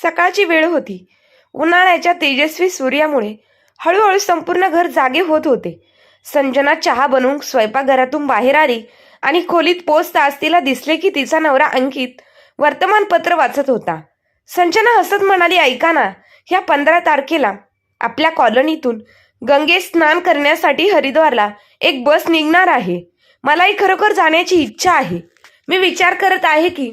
सकाळची वेळ होती. उन्हाळ्याच्या तेजस्वी सूर्यामुळे हळूहळू संपूर्ण घर जागे होत होते. संजना चहा बनवून स्वयंपाकघरातून बाहेर आली आणि खोलीत पोचताच तिला दिसले की तिचा नवरा अंकित वर्तमानपत्र वाचत होता. संजना हसत म्हणाली, ऐका ना, ह्या 15 तारखेला आपल्या कॉलनीतून गंगेत स्नान करण्यासाठी हरिद्वारला एक बस निघणार आहे. मलाही खरोखर जाण्याची इच्छा आहे. मी विचार करत आहे की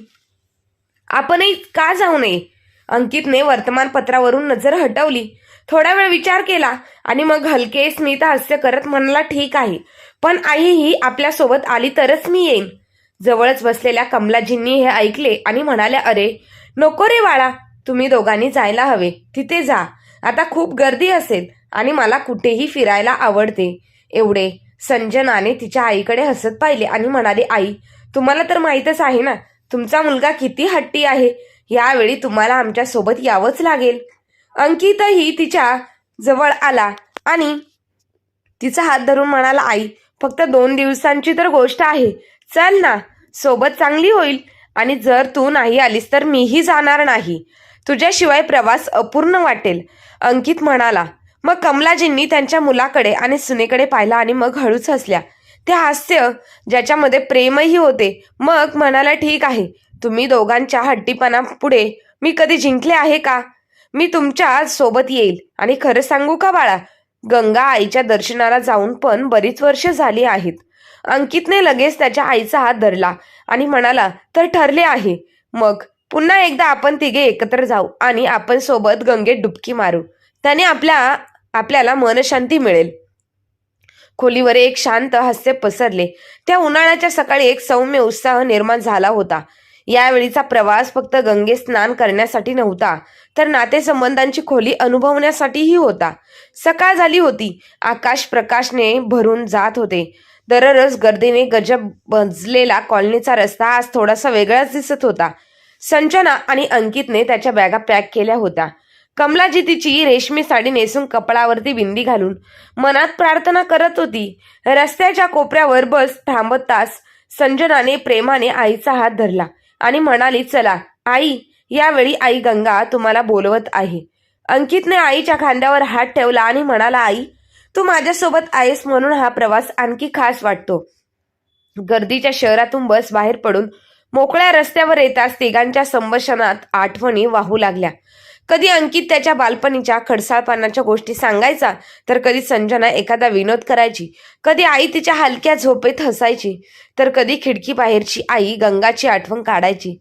आपणही का जाऊ नये. अंकितने वर्तमानपत्रावरून नजर हटवली. थोडा वेळ विचार केला आणि मग हलके स्मित हास्य करत म्हणाला, ठीक आहे, पण आई ही आपल्यासोबत आली तरच मी येईन. जवळच बसलेल्या कमलाजींनी हे ऐकले आणि म्हणाल्या, अरे नको रे बाळा, तुम्ही दोघांनी जायला हवे. तिथे जा. आता खूप गर्दी असेल आणि मला कुठेही फिरायला आवडते. एवढे संजनाने तिच्या आईकडे हसत पाहिले आणि म्हणाले, आई, तुम्हाला तर माहीतच आहे ना, तुमचा मुलगा किती हट्टी आहे. यावेळी तुम्हाला आमच्या सोबत यावंच लागेल. अंकितही तिच्या जवळ आला आणि तिचा हात धरून म्हणाला, आई, फक्त 2 दिवसांची तर गोष्ट आहे. चल ना, सोबत चांगली होईल. आणि जर तू नाही आलीस तर मीही जाणार नाही. तुझ्याशिवाय प्रवास अपूर्ण वाटेल. अंकित म्हणाला. मग कमलाजींनी त्यांच्या मुलाकडे आणि सुनेकडे पाहिला आणि मग हळूच हसल्या. ते हास्य ज्याच्यामध्ये प्रेमही होते. मग म्हणाला, ठीक आहे, तुम्ही दोघांच्या हट्टीपणा पुढे मी कधी जिंकले आहे का? मी तुमच्या सोबत येईल. आणि खरं सांगू का बाळा, गंगा आईच्या दर्शनाला जाऊन पण बरीच वर्ष झाली आहेत. अंकितने लगेच त्याच्या आईचा हात धरला आणि म्हणाला, तर ठरले आहे. मग पुन्हा एकदा आपण तिघे एकत्र जाऊ आणि आपण सोबत गंगेत डुबकी मारू. त्याने आपल्याला मनशांती मिळेल. खोलीवर एक शांत हास्य पसरले. त्या उन्हाळ्याच्या सकाळी एक सौम्य उत्साह निर्माण झाला होता. यावेळीचा प्रवास फक्त गंगेत स्नान करण्यासाठी नव्हता, तर नातेसंबंधांची खोली अनुभवण्यासाठीही होता. सकाळ झाली होती. आकाश प्रकाशने भरून जात होते. दररोज गर्दीने गजब बजलेला कॉलनीचा रस्ता आज थोडासा वेगळाच दिसत होता. संजना आणि अंकितने त्याच्या बॅगा पॅक केल्या होत्या. कमलाजी तिची रेशमी साडी नेसून कपाळावरती बिंदी घालून मनात प्रार्थना करत होती. रस्त्याच्या कोपऱ्यावर बस थांबताच संजनाने प्रेमाने आईचा हात धरला आणि म्हणाली, चला आई, यावेळी आई गंगा तुम्हाला बोलवत आहे. अंकितने आईच्या खांद्यावर हात ठेवला आणि म्हणाला, आई, तू माझ्यासोबत आहेस म्हणून हा प्रवास आणखी खास वाटतो. गर्दीच्या शहरातून बस बाहेर पडून मोकळ्या रस्त्यावर येताच तिघांच्या संभाषणात आठवणी वाहू लागल्या. कधी अंकित त्याच्या बालपणीच्या खडसाळपणाच्या गोष्टी सांगायचा, तर कधी संजना एखादा विनोद करायची. कधी आई तिच्या हलक्या झोपेत हसायची, तर कधी खिडकी बाहेरची आई गंगाची आठवण काढायची.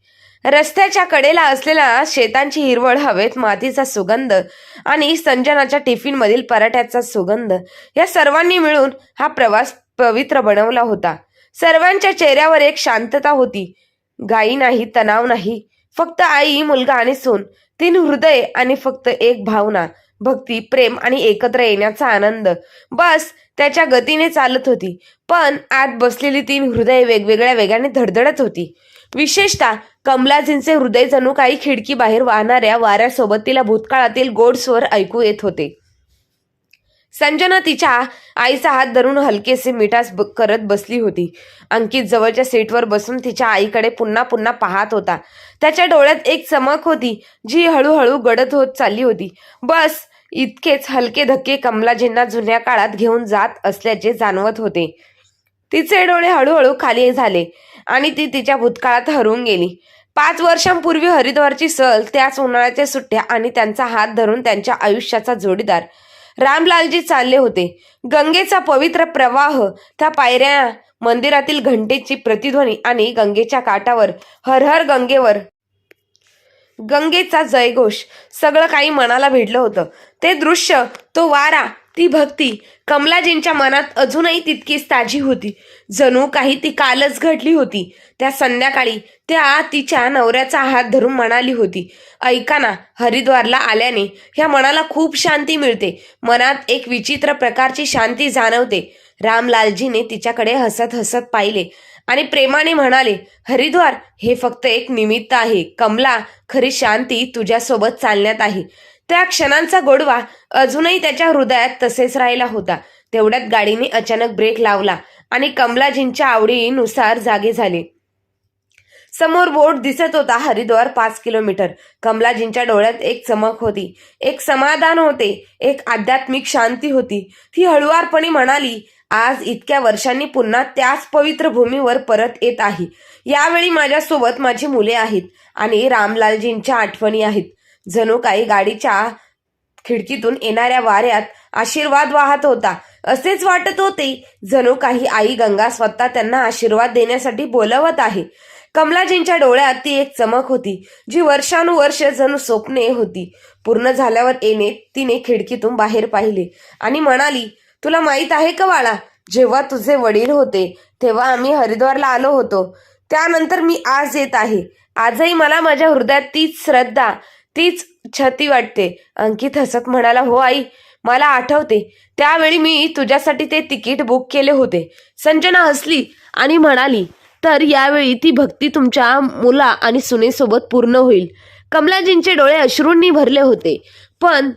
रस्त्याच्या कडेला असलेल्या शेतांची हिरवळ, हवेत मातीचा सुगंध आणि संजनाच्या टिफिनमधील पराठ्याचा सुगंध, या सर्वांनी मिळून हा प्रवास पवित्र बनवला होता. सर्वांच्या चेहऱ्यावर एक शांतता होती. घाई नाही, तणाव नाही, फक्त आई, मुलगा आणि सून, 3 हृदय आणि फक्त एक भावना, भक्ती, प्रेम आणि एकत्र येण्याचा आनंद. बस त्याच्या गतीने चालत होती, पण आत बसलेली 3 हृदय वेगवेगळ्या वेगाने धडधडत होती. विशेषतः कमलाजींचे हृदय जणू काही खिडकी बाहेर वाहणाऱ्या वाऱ्यासोबत तिला भूतकाळातील गोड स्वर ऐकू येत होते. संजना तिच्या आईचा हात धरून हलकेसे मिठास करत बसली होती. अंकित जवळच्या सीटवर बसून तिच्या आईकडे पुन्हा पुन्हा पाहत होता. त्याच्या डोळ्यात एक चमक होती जी हळूहळू गडद होत चालली होती. बस इतकेच हलके धक्के कमलाजींना जुन्या काळात घेऊन जात असल्याचे जाणवत होते. तिचे डोळे हळूहळू खाली झाले आणि ती तिच्या भूतकाळात हरवून गेली. 5 वर्षांपूर्वी हरिद्वारची सहल, त्याच उन्हाळ्याच्या सुट्ट्या आणि त्यांचा हात धरून त्यांच्या आयुष्याचा जोडीदार रामलालजी चालले होते. गंगेचा पवित्र प्रवाह, त्या पायऱ्या, मंदिरातील घंटेची प्रतिध्वनी आणि गंगेच्या काठावर हर हर गंगेवर गंगेचा जयघोष, सगळं काही मनाला भिडलं होतं. ते दृश्य, तो वारा, ती भक्ती कमलाजींच्या मनात अजूनही तितकीच ताजी होती, जणू काही ती कालच घडली होती. त्या संध्याकाळी त्या तिच्या नवऱ्याचा हात धरून म्हणाली होती, ऐका ना, हरिद्वारला आल्याने ह्या मनाला खूप शांती मिळते. मनात एक विचित्र प्रकारची शांती जाणवते. रामलालजीने तिच्याकडे हसत हसत पाहिले आणि प्रेमाने म्हणाले, हरिद्वार हे फक्त एक निमित्त आहे कमला, खरी शांती तुझ्यासोबत चालण्यात आहे. त्या क्षणांचा गोडवा अजूनही त्याच्या हृदयात तसेच राहिला होता. तेवढ्यात गाडीने अचानक ब्रेक लावला आणि कमलाजींच्या आवडीनुसार जागे झाले. समोर बोर्ड दिसत होता, हरिद्वार 5 किलोमीटर. कमलाजींच्या डोळ्यात एक चमक होती, एक समाधान होते, एक आध्यात्मिक शांती होती. ती हळुवारपणे म्हणाली, आज इतक्या वर्षांनी पुन्हा त्याच पवित्र भूमीवर परत येत आहे. यावेळी माझ्यासोबत माझी मुले आहेत आणि रामलालजींच्या आठवणी आहेत. जणू काही गाडीच्या खिडकीतून येणाऱ्या वाऱ्यात आशीर्वाद वाहत होता. असेच वाटत होते जणू काही आई गंगा स्वतः त्यांना आशीर्वाद देण्यासाठी बोलवत आहे. कमलाजींच्या डोळ्यात ती एक चमक होती, जी वर्षानुवर्ष जणू स्वप्ने होती. पूर्ण झाल्यावर तिने खिडकीतून बाहेर पाहिले आणि म्हणाली, तुला माहित आहे का बाळा, जेव्हा तुझे वडील होते तेव्हा आम्ही हरिद्वारला आलो होतो. त्यानंतर मी आज येत आहे. आजही मला माझ्या हृदयात तीच श्रद्धा, तीच छती वाटते. अंकित हसत म्हणाला, हो आई, मला आठवते. त्यावेळी मी तुझ्यासाठी ते तिकीट बुक केले होते. संजना हसली आणि म्हणाली, तर यावेळी ती भक्ती तुमच्या मुला आणि सुनेसोबत पूर्ण होईल. कमलाजींचे डोळे अश्रूंनी भरले होते, पण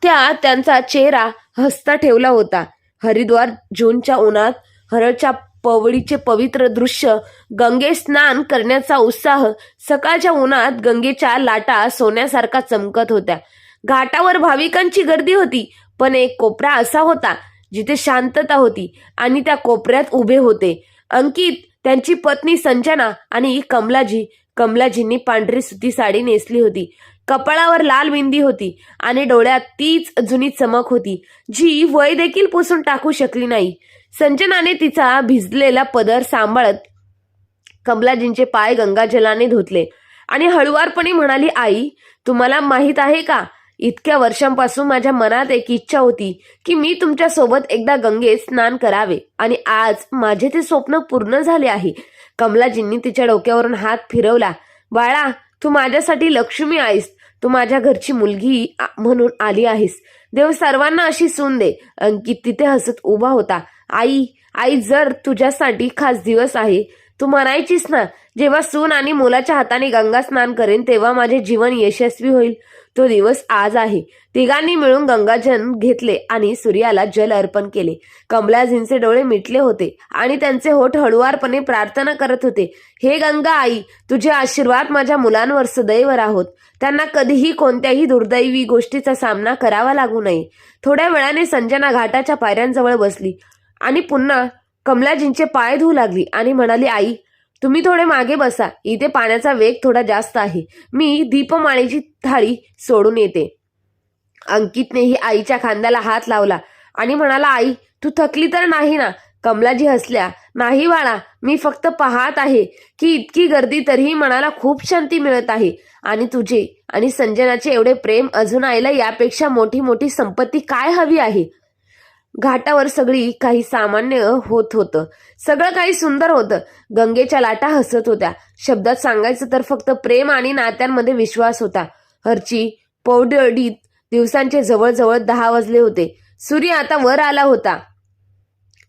त्यांचा चेहरा हसता ठेवला होता. हरिद्वार जूनच्या उन्हात, हरळच्या पवळीचे पवित्र दृश्य, गंगे स्नान करण्याचा उत्साह. सकाळच्या उन्हात गंगेच्या लाटा सोन्यासारखा चमकत होत्या. घाटावर भाविकांची गर्दी होती, पण एक कोपरा असा होता जिथे शांतता होती आणि त्या कोपऱ्यात उभे होते अंकित, त्यांची पत्नी संजना आणि कमलाजींनी पांढरी सुती साडी नेसली होती. कपाळावर लाल मेहंदी होती आणि डोळ्यात तीच जुनी चमक होती, जी वय देखील पुसून टाकू शकली नाही. संजनाने तिचा भिजलेला पदर सांभाळत कमलाजींचे पाय गंगाजलाने धुतले आणि हळुवारपणे म्हणाली, आई, तुम्हाला माहित आहे का, इतक्या वर्षांपासून माझ्या मनात एक इच्छा होती की मी तुमच्या सोबत एकदा गंगेत स्नान करावे आणि आज माझे ते स्वप्न पूर्ण झाले आहे. कमलाजींनी तिच्या डोक्यावरून हात फिरवला. बाळा, तू माझ्यासाठी लक्ष्मी आहेस. तू माझ्या घरची मुलगी म्हणून आली आहेस. देव सर्वांना अशी सून दे. अंकित तिथे हसत उभा होता. आई, जर तुझ्यासाठी खास दिवस आहे. तू म्हणायचीस ना, जेव्हा सून आणि मुलाच्या हाताने गंगा स्नान करेन तेव्हा माझे जीवन यशस्वी होईल. तो दिवस आज आहे. तिघांनी मिळून गंगाजल घेतले आणि सूर्याला जल अर्पण केले. कमलाजींचे डोळे मिटले होते आणि त्यांचे होठ हळुवारपणे प्रार्थना करत होते, हे गंगा आई, तुझे आशीर्वाद माझ्या मुलांवर सदैव राहोत. त्यांना कधीही कोणत्याही दुर्दैवी गोष्टीचा सामना करावा लागू नये. थोड्या वेळाने संजना घाटाच्या पायऱ्यांजवळ बसली आणि पुन्हा कमलाजींचे पाय धुवू लागली आणि म्हणाली, आई, तुम्ही थोडे मागे बसा. इथे पाण्याचा वेग थोडा जास्त आहे. मी दीपमाळेची थाळी सोडून येते. अंकितनेही आईच्या खांद्याला हात लावला आणि म्हणाला, आई, तू थकली तर नाही ना? कमलाजी हसल्या. नाही बाळा, मी फक्त पाहत आहे की इतकी गर्दी तरीही मनाला खूप शांती मिळत आहे. आणि तुझे आणि संजनाचे एवढे प्रेम अजून आईला यापेक्षा मोठी संपत्ती काय हवी आहे? घाटावर सगळी काही सामान्य होत होतं. सगळं काही सुंदर होतं. गंगेच्या लाटा हसत होत्या. शब्दात सांगायचं तर फक्त प्रेम आणि नात्यांमध्ये विश्वास होता. हरची पौडीत दिवसांचे जवळजवळ 10 वाजले होते. सूर्य आता वर आला होता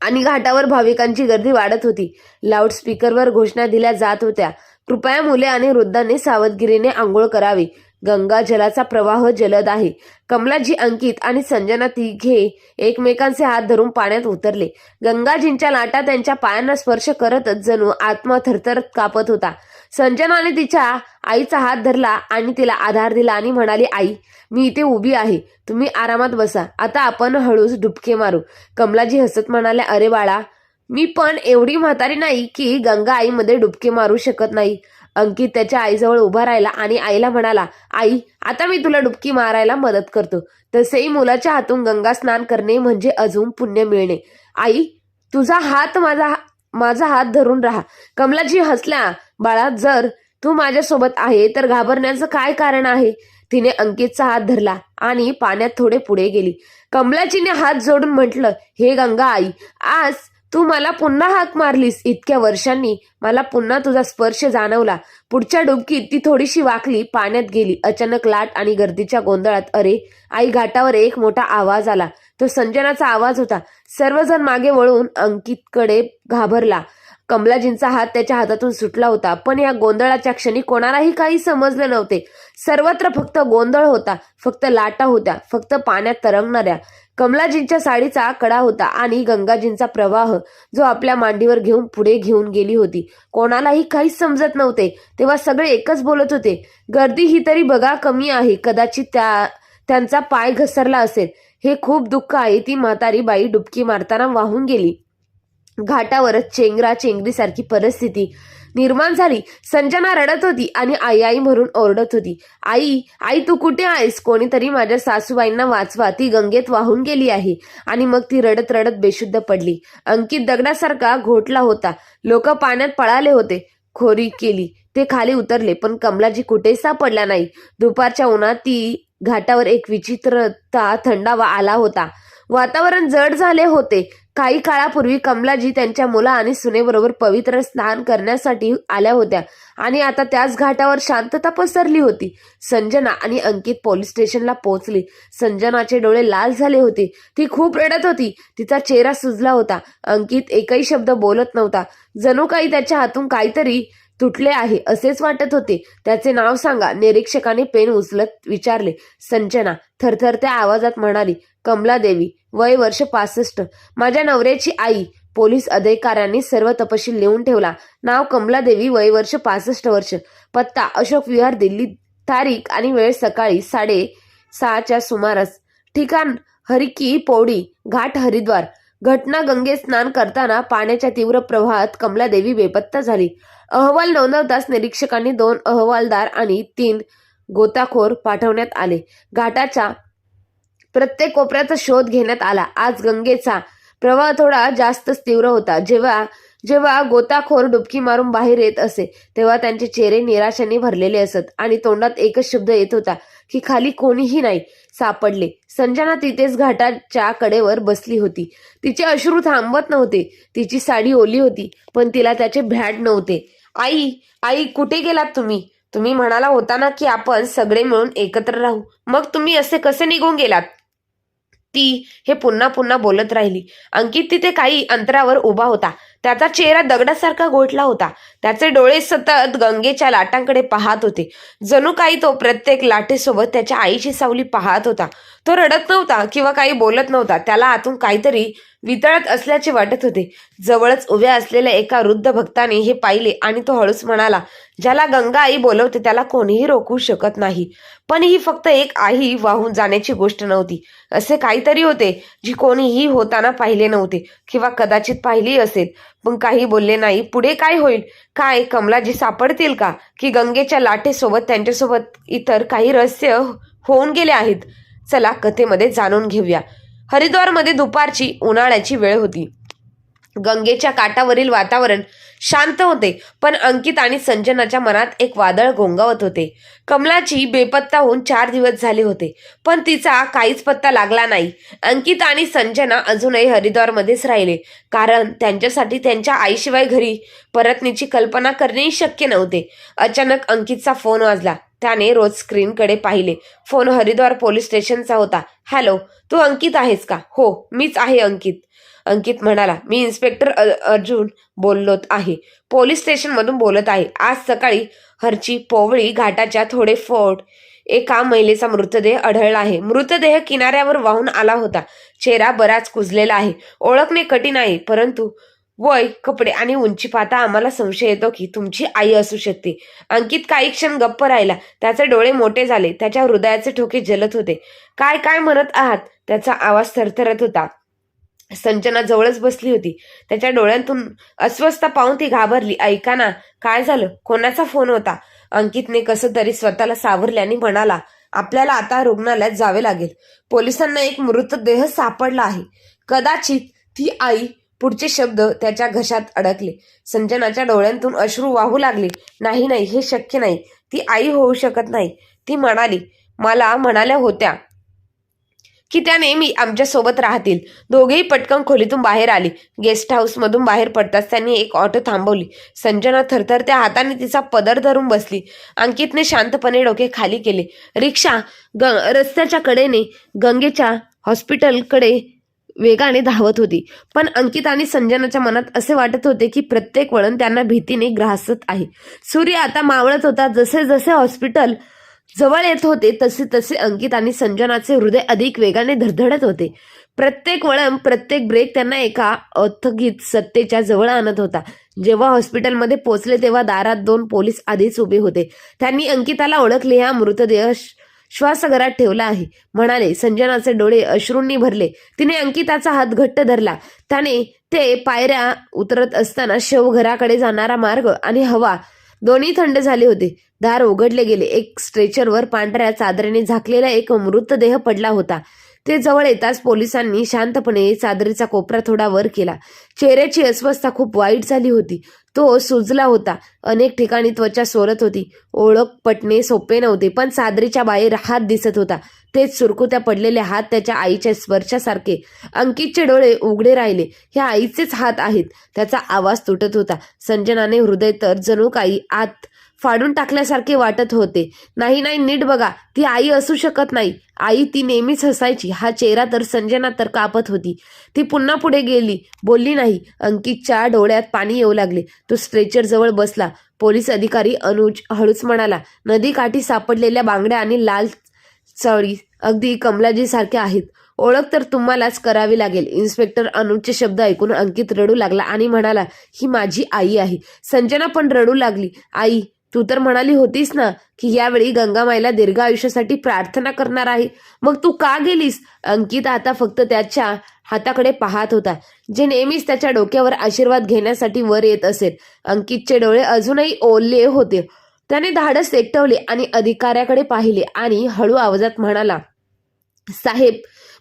आणि घाटावर भाविकांची गर्दी वाढत होती. लाऊडस्पीकरवर घोषणा दिल्या जात होत्या, कृपया मुले आणि वृद्धांनी सावधगिरीने आंघोळ करावी. गंगा जलाचा प्रवाह जलद आहे. कमलाजी, अंकित आणि संजना तिघे एकमेकांचे हात धरून पाण्यात उतरले. गंगाजींच्या लाटा त्यांच्या पायांना स्पर्श करतच जणू आत्मा थरथरत कापत होता. संजनाने तिच्या आईचा हात धरला आणि तिला आधार दिला आणि म्हणाली, आई, मी इथे उभी आहे. तुम्ही आरामात बसा. आता आपण हळूच डुबके मारू. कमलाजी हसत म्हणाल्या, अरे बाळा, मी पण एवढी म्हातारी नाही की गंगा आईमध्ये डुबके मारू शकत नाही. अंकित त्याच्या आईजवळ उभा राहिला आणि आईला म्हणाला, आई, आता मी तुला डुबकी मारायला मदत करतो. तसेही मुलाच्या हातून गंगा स्नान करणे म्हणजे अजून पुण्य मिळणे. आई, तुझा हात माझा हात धरून राहा. कमलाजी हसल्या. बाळा, जर तू माझ्यासोबत आहे तर घाबरण्याचं काय कारण आहे? तिने अंकितचा हात धरला आणि पाण्यात थोडे पुढे गेली. कमलाजीने हात जोडून म्हटलं, हे गंगा आई, आज तू मला पुन्हा हाक मारलीस. इतक्या वर्षांनी मला पुन्हा तुझा स्पर्श जाणवला. पुढच्या डुबकीत ती थोडीशी वाकली, पाण्यात गेली. अचानक लाट आणि गर्दीच्या गोंधळात अरे आई, घाटावर एक मोठा आवाज आला. तो संजनाचा आवाज होता. सर्वजण मागे वळून अंकितकडे घाबरला. कमलाजींचा हात त्याच्या हातातून सुटला होता, पण या गोंधळाच्या क्षणी कोणालाही काही समजले नव्हते. सर्वत्र फक्त गोंधळ होता, फक्त लाटा होत्या, फक्त पाण्यात तरंगणाऱ्या. कमलाजींच्या साडीचा कडा होता आणि गंगाजींचा प्रवाह जो आपल्या मांडीवर घेऊन पुढे घेऊन गेली होती. कोणालाही काहीच समजत नव्हते. तेव्हा सगळे एकच बोलत होते, गर्दी ही तरी बघा कमी आहे. कदाचित त्यांचा पाय घसरला असेल. हे खूप दुःख आहे. ती म्हातारी बाई डुबकी मारताना वाहून गेली. घाटावरच चेंगरा चेंगरीसारखी परिस्थिती निर्माण झाली. संजना रडत होती आणि आई आई म्हणून ओरडत होती. आई आई तू कुठे आहेस? कोणीतरी माझ्या सासूबाईंना वाचवा, ती गंगेत वाहून गेली आहे. आणि मग ती रडत रडत बेशुद्ध पडली. अंकित दगडासारखा घोटला होता. लोक पाण्यात पळाले होते. खोरी केली, ते खाली उतरले, पण कमलाजी कुठेच सापडला नाही. दुपारच्या उन्हात ती घाटावर एक विचित्रता थंडावा आला होता. वातावरण जड झाले होते. काही काळापूर्वी कमलाजी त्यांच्या मुला आणि सुनेबरोबर पवित्र स्नान करण्यासाठी आल्या होत्या आणि आता त्याच घाटावर शांतता पसरली होती. संजना आणि अंकित पोलीस स्टेशनला पोहोचले. संजनाचे डोळे लाल झाले होते. ती खूप रडत होती. तिचा चेहरा सुजला होता. अंकित एकही शब्द बोलत नव्हता. जणू काही त्याच्या हातून काहीतरी तुटले आहे असेच वाटत होते. त्याचे नाव सांगा, निरीक्षकाने पेन उचलत विचारले. संजना थरथरत्या आवाजात म्हणाली, कमलादेवी, वय वर्ष 65, माझ्या नवऱ्याची आई. पोलीस अधिकाऱ्यांनी सर्व तपशील लिहून ठेवला. नाव कमलादेवी, वय वर्ष 65 वर्ष, पत्ता अशोक विहार, दिल्ली, तारीख आणि वेळ सकाळी 6:30च्या सुमारास, ठिकाण हरिकी पौडी, घाट हरिद्वार. घटना गंगेत स्नान करताना पाण्याच्या तीव्र प्रवाहात कमलादेवी बेपत्ता झाली. अहवाल नोंदवताच निरीक्षकांनी 2 अहवालदार आणि 3 गोताखोर पाठवण्यात आले. घाटाच्या प्रत्येक कोपऱ्याचा शोध घेण्यात आला. आज गंगेचा प्रवाह थोडा जास्तच तीव्र होता. जेव्हा गोताखोर डुबकी मारून बाहेर येत असे तेव्हा त्यांचे चेहरे निराशेने भरलेले असत आणि तोंडात एकच शब्द येत होता की खाली कोणीही नाही सापडले. संजना तिथेच घाटाच्या कडेवर बसली होती. तिचे अश्रू थांबत नव्हते. तिची साडी ओली होती पण तिला त्याचे भ्याड नव्हते. आई आई कुठे गेलात तुम्ही? तुम्ही म्हणाला होता ना की आपण सगळे मिळून एकत्र राहू. मग तुम्ही असे कसे निघून गेलात? ती हे पुन्हा पुन्हा बोलत राहिली. अंकित तिथे काही अंतरावर उभा होता. त्याचा चेहरा दगडासारखा गोठला होता. त्याचे डोळे सतत गंगेच्या लाटांकडे पाहत होते. जणू काही तो प्रत्येक लाटेसोबत त्याच्या आईची सावली पाहत होता. तो रडत नव्हता किंवा काही बोलत नव्हता. त्याला आतून काहीतरी वितळत असल्याचे वाटत होते. जवळच उभ्या असलेल्या एका वृद्ध भक्ताने हे पाहिले आणि तो हळूच म्हणाला, ज्याला गंगा आई बोलवते त्याला कोणीही रोखू शकत नाही. पण ही फक्त एक आई वाहून जाण्याची गोष्ट नव्हती. असे काहीतरी होते जी कोणीही होताना पाहिले नव्हते किंवा कदाचित पाहिली असेल पण काही बोलले नाही. पुढे काय होईल? काय कमलाजी सापडतील का? की गंगेच्या लाटेसोबत त्यांच्यासोबत इतर काही रहस्य होऊन गेले आहेत? चला कथेमध्ये जाणून घेऊया. हरिद्वारमध्ये दुपारची उन्हाळ्याची वेळ होती. गंगेच्या काठावरील वातावरण शांत होते पण अंकित आणि संजनाच्या मनात एक वादळ घोंगावत होते. कमलाची बेपत्ता होऊन 4 दिवस झाले होते पण तिचा काहीच पत्ता लागला नाही. अंकित आणि संजना अजूनही हरिद्वारमध्येच राहिले कारण त्यांच्यासाठी त्यांच्या आईशिवाय घरी परतण्याची कल्पना करणेही शक्य नव्हते. अचानक अंकितचा फोन वाजला. त्याने रोज स्क्रीनकडे पाहिले. फोन हरिद्वार पोलीस स्टेशनचा होता. हॅलो, तू अंकित आहेस का? हो, मीच आहे अंकित. अंकित म्हणाला, मी इन्स्पेक्टर अर्जुन बोलत आहे. पोलीस स्टेशनमधून बोलत आहे. आज सकाळी हरची पोवळी घाटाच्या थोडे फूट एका महिलेचा मृतदेह आढळला आहे. मृतदेह किनाऱ्यावर वाहून आला होता. चेहरा बराच कुजलेला आहे. ओळखणे कठीण आहे परंतु वय, कपडे आणि उंची पाहता आम्हाला संशय येतो की तुमची आई असू शकते. अंकित काही क्षण गप्प राहिला. त्याचे डोळे मोठे झाले. त्याच्या हृदयाचे ठोके जलत होते. काय काय म्हणत आहात? त्याचा आवाज थरथरत होता. संजना जवळच बसली होती. त्याच्या डोळ्यांतून अस्वस्थता पाहून ती घाबरली. ऐका ना, काय झालं? कोणाचा फोन होता? अंकितने कसं तरी स्वतःला सावरल्याने म्हणाला, आपल्याला आता रुग्णालयात जावे लागेल. पोलिसांना एक मृतदेह सापडला आहे. कदाचित ती आई. पुढचे शब्द त्याच्या घशात अडकले. संजनाच्या डोळ्यांतून अश्रू वाहू लागले. नाही नाही, हे शक्य नाही. ती आई होऊ शकत नाही. ती म्हणाली, मला म्हणाल्या होत्या की त्या नेहमी आमच्या सोबत राहतील. दोघेही पटकन खोलीतून बाहेर आली. गेस्ट हाऊस मधून बाहेर पडताच त्यांनी एक ऑटो थांबवली. संजना थरथरत्या हाताने तिचा पदर धरून बसली. अंकितने शांतपणे डोके खाली केले. रिक्षा रस्त्याच्या कडेने गंगेच्या हॉस्पिटलकडे वेगाने धावत होती. पण अंकित आणि संजनाच्या मनात असे वाटत होते की प्रत्येक वळण त्यांना भीतीने ग्रासत आहे. सूर्य आता मावळत होता. जसे जसे हॉस्पिटल जवळ येत होते तसे तसे अंकित आणि संजनाचे हृदय अधिक वेगाने धडधडत होते. प्रत्येक वळण, प्रत्येक ब्रेक त्यांना एका अथगित सत्तेच्या जवळ आणत होता. जेव्हा हॉस्पिटलमध्ये पोहोचले तेव्हा दारात 2 पोलीस आधीच उभे होते. त्यांनी अंकिताला ओळखले. हा मृतदेह श्वासघरात ठेवला आहे, म्हणाले. संजनाचे डोळे अश्रूंनी भरले. तिने अंकिताचा हात घट्ट धरला. त्याने ते पायऱ्या उतरत असताना शवघराकडे जाणारा मार्ग आणि हवा दोन्ही थंड झाले होते. दार उघडले गेले. एक स्ट्रेचरवर पांढऱ्या चादरीने झाकलेला एक मृतदेह पडला होता. ते जवळ येताच पोलिसांनी शांतपणे चादरीचा कोपरा थोडा वर केला. चेहऱ्याची अस्वस्थता खूप वाईट झाली होती. तो सुजला होता. अनेक ठिकाणी त्वचा सोलत होती. ओळख पटणे सोपे नव्हते, पण चादरीच्या बाहेर हात दिसत होता. तेच सुरकुत्या पडलेले हात त्याच्या आईच्या स्पर्शासारखे. अंकितचे डोळे उघडे राहिले. ह्या आईचेच हात आहेत. त्याचा आवाज तुटत होता. संजनाने हृदय तर जणू काही आत फाडून टाकल्यासारखे वाटत होते. नाही नाही, नीट बघा, ती आई असू शकत नाही. आई ती नेहमीच हसायची. हा चेहरा तर संजना तर कापत होती. ती पुन्हा पुढे गेली, बोलली नाही. अंकितच्या डोळ्यात पाणी येऊ लागले. तो स्ट्रेचर जवळ बसला. पोलीस अधिकारी अनुज हळूच म्हणाला, नदीकाठी सापडलेल्या बांगड्या आणि लाल चळी अगदी कमलाजी सारख्या आहेत. ओळख तर तुम्हालाच करावी लागेल. इन्स्पेक्टर अनुजचे शब्द ऐकून अंकित रडू लागला आणि म्हणाला, ही माझी आई आहे. संजना पण रडू लागली. आई, तू तर म्हणाली होतीस ना की यावेळी गंगामाईला दीर्घ आयुष्यासाठी प्रार्थना करणार आहे. मग तू का गेलीस? अंकित आता फक्त त्याच्या हाताकडे पाहत होता, जे नेहमीच त्याच्या डोक्यावर आशीर्वाद घेण्यासाठी वर येत असेल. अंकितचे डोळे अजूनही ओले होते. त्याने धाडस एकटवले आणि अधिकाऱ्याकडे पाहिले आणि हळू आवाजात म्हणाला, साहेब,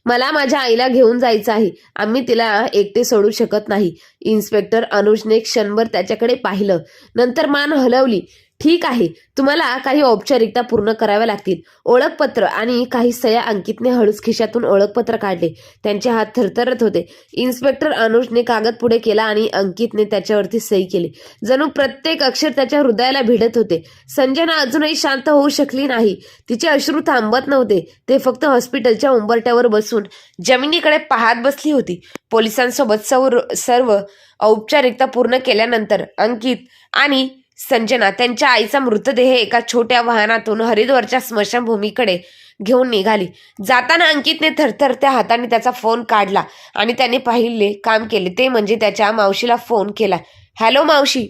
मला माझ्या आईला घेऊन जायचं आहे. आम्ही तिला एकटे सोडू शकत नाही. इन्स्पेक्टर अनुजने क्षणभर त्याच्याकडे पाहिलं, नंतर मान हलवली. ठीक आहे, तुम्हाला काही औपचारिकता पूर्ण कराव्या लागतील. ओळखपत्र आणि काही सह्या. अंकितने हळूच खिशातून ओळखपत्र काढले. त्यांचे हात थरथरत होते. इन्स्पेक्टर अनुजने कागद पुढे केला आणि अंकितने त्याच्यावरती सही केली. जणू प्रत्येक अक्षर त्याच्या हृदयाला भिडत होते. संजना अजूनही शांत होऊ शकली नाही. तिचे अश्रू थांबत नव्हते. ते फक्त हॉस्पिटलच्या उंबरट्यावर बसून जमिनीकडे पाहत बसली होती. पोलिसांसोबत सर्व औपचारिकता पूर्ण केल्यानंतर अंकित आणि संजना त्यांच्या आईचा मृतदेह एका छोट्या वाहनातून हरिद्वारच्या स्मशानभूमीकडे घेऊन निघाली. जाताना अंकितने थरथरत्या हाताने त्याचा फोन काढला आणि त्याने पहिले काम केले ते म्हणजे त्याच्या मावशीला फोन केला. हॅलो मावशी.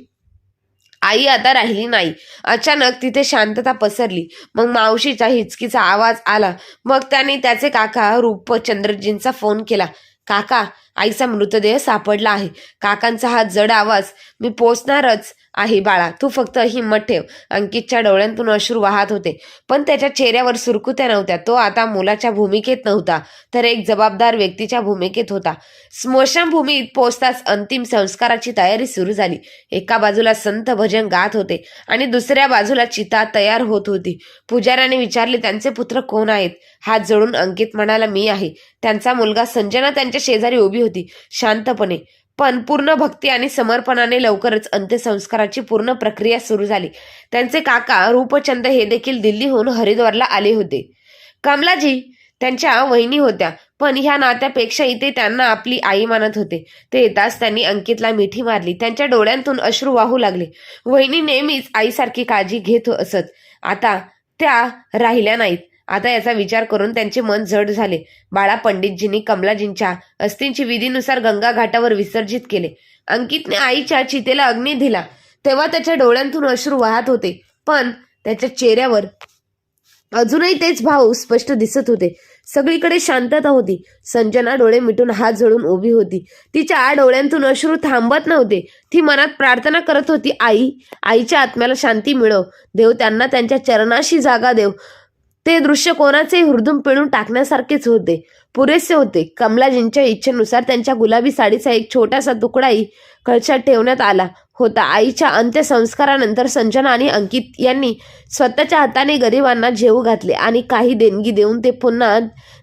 आई आता राहिली नाही. अचानक तिथे शांतता पसरली. मग मावशीचा हिचकीचा आवाज आला. मग त्याने त्याचे काका रूपचंद्रजींचा फोन केला. काका, आईचा मृतदेह सापडला आहे. काकांचा हा जड आवाज. मी पोचणारच आहे बाळा, तू फक्त हिम्मत ठेव. अंकितच्या डोळ्यांतून अश्रू वाहत होते, पण त्याच्या चेहऱ्यावर सुरकुत्या नव्हत्या. तो आता मुलाच्या भूमिकेत नव्हता, तर एक जबाबदार व्यक्तीच्या भूमिकेत होता. स्मशानभूमीत पोहोचताच अंतिम संस्काराची तयारी सुरू झाली. एका बाजूला संत भजन गात होते आणि दुसऱ्या बाजूला चिता तयार होत होती. पुजाऱ्याने विचारले, त्यांचे पुत्र कोण आहेत? हात जोडून अंकित म्हणाला, मी आहे. त्यांचा मुलगा संजना त्यांच्या शेजारी उभी होती, शांतपणे पण पूर्ण भक्ती आणि समर्पणाने. लवकरच अंत्यसंस्काराची पूर्ण प्रक्रिया सुरू झाली. त्यांचे काका रूपचंद हे देखील दिल्लीहून हरिद्वारला आले होते. कमलाजी त्यांच्या वहिनी होत्या, पण ह्या नात्यापेक्षाही ते त्यांना आपली आई मानत होते. ते येताच त्यांनी अंकितला मिठी मारली. त्यांच्या डोळ्यांतून अश्रू वाहू लागले. वहिनी नेहमीच आईसारखी काळजी घेत असत. आता त्या राहिल्या नाहीत. आता याचा विचार करून त्यांचे मन जड झाले. बाळा, पंडितजींनी कमलाजींच्या अस्थींची विधीनुसार गंगा घाटावर विसर्जित केले. अंकितने आईच्या चितेला अग्नी दिला. तेव्हा त्याच्या डोळ्यांतून अश्रू वाहत होते, पण त्याच्या चेहऱ्यावर अजूनही तेच भाव स्पष्ट दिसत होते. सगळीकडे शांतता होती. संजना डोळे मिटून हात जोडून उभी होती. तिच्या डोळ्यांतून अश्रू थांबत नव्हते. ती मनात प्रार्थना करत होती, आईच्या आत्म्याला शांती मिळव. देव त्यांना त्यांच्या चरणाशी जागा देव. ते दृश्य कोणाचेही हृदय पिळून टाकण्यासारखेच होते. पुरेसे होते. कमलाजींच्या इच्छेनुसार त्यांच्या गुलाबी साडीचा एक छोटासा तुकडाही कळशात ठेवण्यात आला होता. आईच्या अंत्यसंस्कारानंतर संजना आणि अंकित यांनी स्वतःच्या हाताने गरिबांना जेवू घातले आणि काही देणगी देऊन ते पुन्हा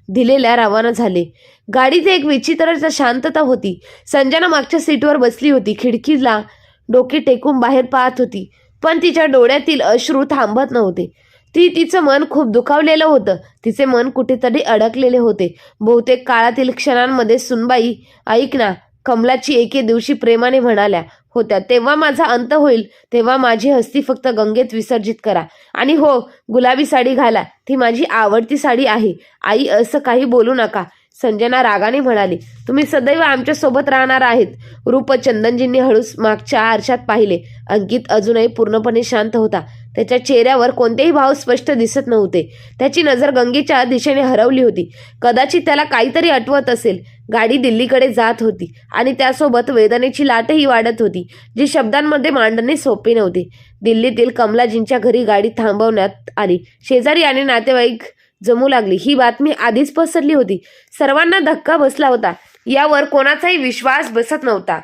दिलेल्या रवाना झाले. गाडीत एक विचित्र शांतता होती. संजना मागच्या सीटवर बसली होती. खिडकीला डोके टेकून बाहेर पाहत होती, पण तिच्या डोळ्यातील अश्रू थांबत नव्हते. तिचं मन खूप दुखावलेलं होतं. तिचे मन कुठेतरी अडकलेले होते. बहुतेक काळातील क्षणांमध्ये सुनबाई, ऐक ना, कमलाची एके दिवशी प्रेमाने म्हणाल्या, होत्या, तेव्हा माझा अंत होईल, तेव्हा माझी हस्ती फक्त गंगेत विसर्जित करा. आणि हो, गुलाबी साडी घाला, ती माझी आवडती साडी आहे. आई, असं काही बोलू नका, संजना रागाने म्हणाली. तुम्ही सदैव आमच्या सोबत राहणार आहेत. रूपचंदनजींनी हळूच मागच्या आरशात पाहिले. अंकित अजूनही पूर्णपणे शांत होता. त्याच्या चेहऱ्यावर कोणतेही भाव स्पष्ट दिसत नव्हते. त्याची नजर गंगेच्या दिशेने हरवली होती. कदाचित त्याला काहीतरी आठवत असेल. गाडी दिल्लीकडे जात होती आणि त्यासोबत वेदनेची लाटही वाढत होती, जी शब्दांमध्ये मांडणे सोपे नव्हते. दिल्लीतील कमलाजींच्या घरी गाडी थांबवण्यात आली. शेजारी आणि नातेवाईक जमू लागली. ही बातमी आधीच पसरली होती. सर्वांना धक्का बसला होता. यावर कोणाचाही विश्वास बसत नव्हता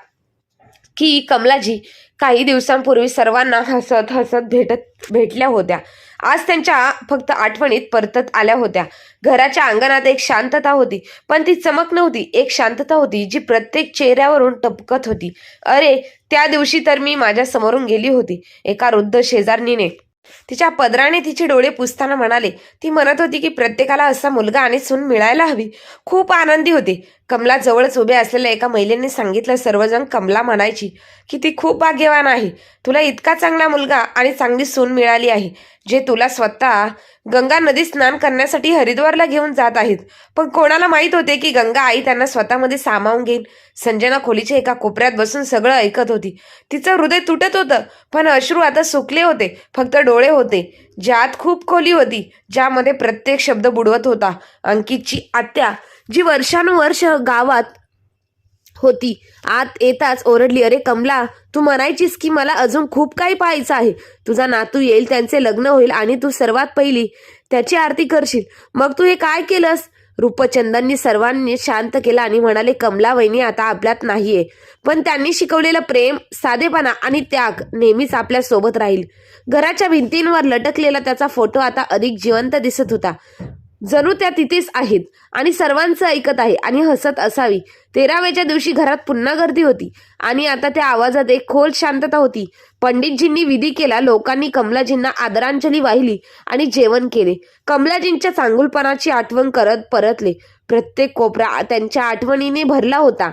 की कमलाजी काही दिवसांपूर्वी सर्वांना हसत हसत भेटल्या होत्या. आज त्यांच्या फक्त आठवणीत परतत आल्या होत्या. घराच्या अंगणात एक शांतता होती, पण ती चमक नव्हती. एक शांतता होती जी प्रत्येक चेहऱ्यावरून टपकत होती. अरे, त्या दिवशी तर मी माझ्या समोरून गेली होती, एका वृद्ध शेजारणीने तिच्या पदराने तिचे डोळे पुसताना म्हणाले. ती म्हणत होती की प्रत्येकाला असा मुलगा आणि सून मिळायला हवी. खूप आनंदी होते. कमला जवळच उभे असलेल्या एका महिलेने सांगितलं. सर्वजण कमला म्हणायची की ती खूप भाग्यवान आहे. तुला इतका चांगला मुलगा आणि चांगली सून मिळाली आहे, जे तुला स्वतः गंगा नदी स्नान करण्यासाठी हरिद्वारला घेऊन जात आहेत. पण कोणाला माहित होते की गंगा आई त्यांना स्वतःमध्ये सामावून घेईल. संजना खोलीच्या एका कोपऱ्यात बसून सगळं ऐकत होती. तिचं हृदय तुटत होतं, पण अश्रू आता सुकले होते. फक्त डोळे होते, ज्यात खूप खोली होती, ज्यामध्ये प्रत्येक शब्द बुडवत होता. अंकितची आत्या, जी वर्षानुवर्ष गावात होती, आत येताच ओरडली. अरे कमला, तू म्हणायचीस की मला अजून खूप काही पाहायचं आहे. तुझा नातू येईल, त्यांचे लग्न होईल आणि तू सर्वात पहिली त्याची आरती करशील. मग तू हे काय केलंस? रूपचंदननी सर्वांनी शांत केलं आणि म्हणाले. कमला वहिनी आता आपल्यात नाहीये, पण त्यांनी शिकवलेलं प्रेम, साधेपणा आणि त्याग नेहमीच आपल्या सोबत राहील. घराच्या भिंतींवर लटकलेला त्याचा फोटो आता अधिक जिवंत दिसत होता, जणू त्या तिथेच आहेत आणि सर्वांचं ऐकत आहे आणि हसत असावी. 13व्याच्या दिवशी घरात पुन्हा गर्दी होती आणि आता त्या आवाजात एक खोल शांतता होती. पंडितजींनी विधी केला. लोकांनी कमलाजींना आदरांजली वाहिली आणि जेवण केले. कमलाजींच्या चांगुलपणाची आठवण करत परतले. प्रत्येक कोपरा त्यांच्या आठवणीने भरला होता.